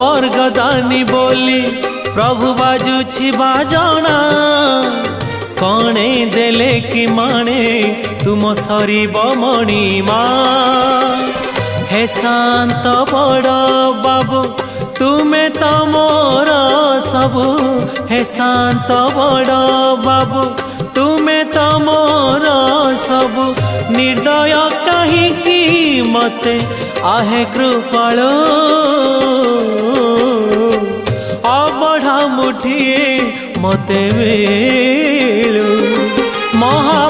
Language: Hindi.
स्वर्गदानी बोली प्रभु बाजुछि बाजना कणे देले कि माने तुम सरीब मणिमा हे शांत बड़ बाबू तुम्हें तो मोर सबु हे शांत बड़ बाबू तुम्हें तो मोर सबु निर्दय कहीं मते आहे कृपाल अबढ़ा मुठिए मते मिलू महा